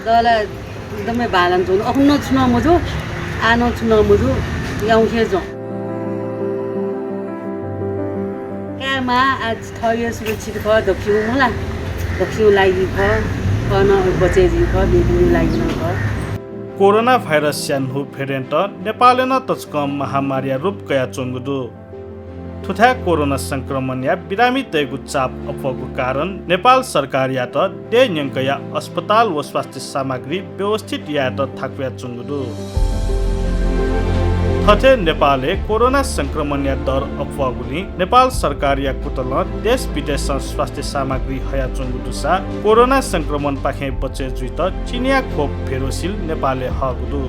Dala एकदमै बालन जुन अखुन छुन मजो आनो छुन मजो याउँखे जो कामा आज थयो सुरक्षित भ दखिउ मला दखिउ लागि भ कन बचेजी भ बिदिनु लागि न भ कोरोना भाइरस स्यान्हु फेरेन्ट नेपाल न तचकम महामारी रूप कया चोङ्गुदु थुथा कोरोना संक्रमण या बिरामी तयगु चाप अफको कारण नेपाल सरकार या त दे न्यङ्कया अस्पताल व स्वास्थ्य सामग्री व्यवस्थित या त थाक्या चुङ्गुदु थथे नेपालले कोरोना संक्रमण या दर अफवागुली नेपाल सरकार या कुतल देश विदेश स्वास्थ्य सामग्री हया चुङ्गुदुसा कोरोना संक्रमण पाखे बचे जुइत चिनिया खोप फेरोसिल नेपालले हगुदु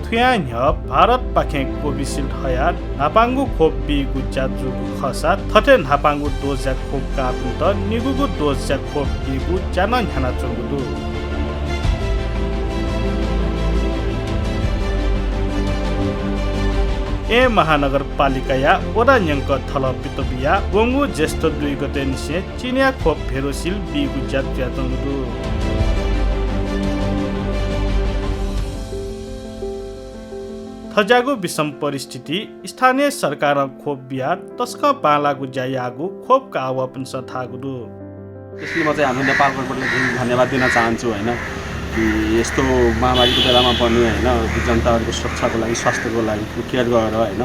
थुयान्य भारत पाखे कोभिसिल्ड हया नापाङ्गु खोप बिगु ज्याजु खसा थथे नापाङ्गु डोज या खोप कापुत निगुगु डोज या खोप बिगु ज्यान ह्याना चुङ्गुदु ए महानगरपालिका या वडा न्यङ्क थल पितबिया वंगु ज्येष्ठ 2 गते निसे चिनिया खोप फेरोसिल बिगु ज्याजु चुङ्गुदु थजागु विषम परिस्थिति स्थानीय सरकार खोप बिया तस्क पालागु ज्यायागु खोप का आवापन सथागुदु त्यसले म चाहिँ हाम्रो नेपालबाट धन्यवाद दिन चाहन्छु हैन कि यस्तो महामारीको बेलामा पनि हैन जनताहरुको सुरक्षाको लागि स्वास्थ्यको लागि केयर गरेर हैन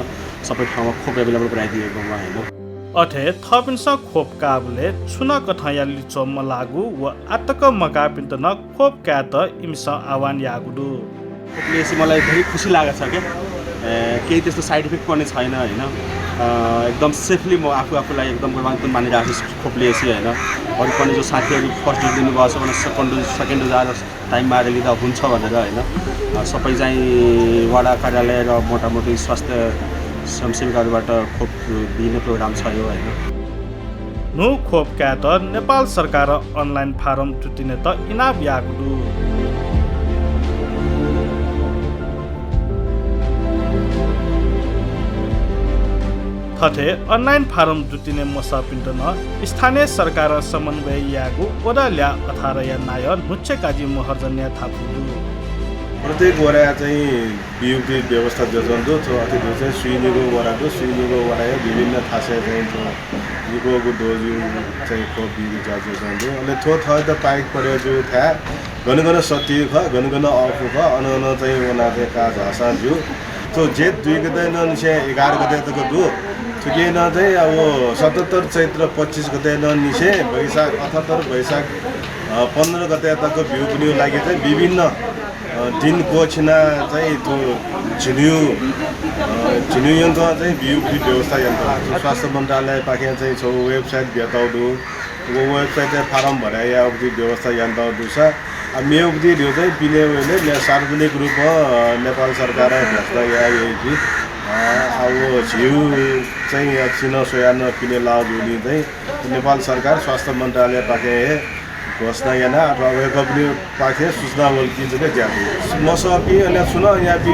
सबै ठाउँमा खोप एभेलेबल गराइदिएकोमा हैन अथे थपिन्छ खोप काबले छुन कठया लिचोम लागु व आतक मकापिन्त न खोप का त इमस आह्वान यागुदु खोपले चाहिँ मलाई धेरै खुसी लागेको छ के केही त्यस्तो साइड इफेक्ट पर्ने छैन हैन एकदम सेफली म आफूलाई एकदम गौरवान्वित मानिरहेको छु खोपले चाहिँ हैन अरु पनि जो साथीहरु फर्स्ट डोज दिनुभएको छ भने सेकेन्ड डोज आएर टाइममा आएर लिँदा हुन्छ भनेर हैन सबै चाहिँ वडा कार्यालय र मोटामोटी स्वास्थ्य स्वयंसेवकहरुबाट खोप दिने प्रोग्राम छ यो हैन नु खोप का त नेपाल सरकार अनलाइन फारम टुटिने त इनाम यागुदु थथे अनलाइन फारम जुटिने मसापिन्टन स्थानीय सरकार समन्वय यागु ओडाल्या अथारया नाय मुच्चे काजी महर्जन्या थापुदु प्रत्येक वडा चाहिँ बियुटी व्यवस्था जोजन्दो छ अति जो चाहिँ सुइनिगो वडाको वडा विभिन्न थासे चाहिँ छ निगोको डोजु चाहिँ को बियु जाजो जन्दो अनि थो थ त पाइक पर्यो जो था गनगन सत्य ख गनगन अफु ख अनन चाहिँ वना चाहिँ का झासा जो तो जेठ 2 गते न 11 गते तक दु थुकेन चाहिँ अब 77 चैत्र 25 गते न निसे वैशाख 78 वैशाख 15 गते तक भ्यू पनि लागि चाहिँ विभिन्न दिनको छिना चाहिँ त्यो झिन्यु यन्त्र चाहिँ भ्यू व्यवस्था यन्त्र स्वास्थ्य मन्त्रालय पाखे चाहिँ छ वेबसाइट भेटाउदु वो वेबसाइट फारम भराया अवधि व्यवस्था यन्त्र दुसा मे अवधि यो चाहिँ पिले वेले सार्वजनिक रूपमा नेपाल सरकार घोषणा यही अब झिउ चाहिँ छिन सोयान पिने लाजुली चाहिँ नेपाल सरकार स्वास्थ्य मन्त्रालय पाखे घोषणा याना अथवा कंपनी पाखे सूचना बोलकी चाहिँ ज्यादा मसपी अनि सुन यहाँ पि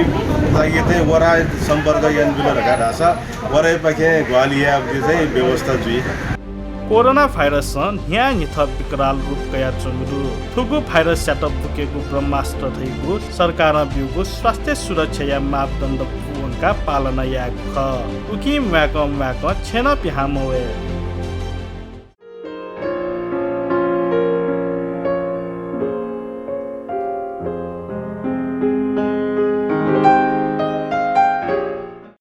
लागि चाहिँ वरा सम्पर्क यान बिल रखा रासा वरै पाखे ग्वालिया चाहिँ व्यवस्था जुई कोरोना भाइरस न्या निथ विकराल रूप कया चुङ्गुदु थुगु भाइरस स्याटप पुकेको ब्रह्मास्त्र थैगु सरकार बिउगु स्वास्थ्य सुरक्षा या मापदण्ड पुवनका पालना या ख उकि म्याक छेन पिहामवे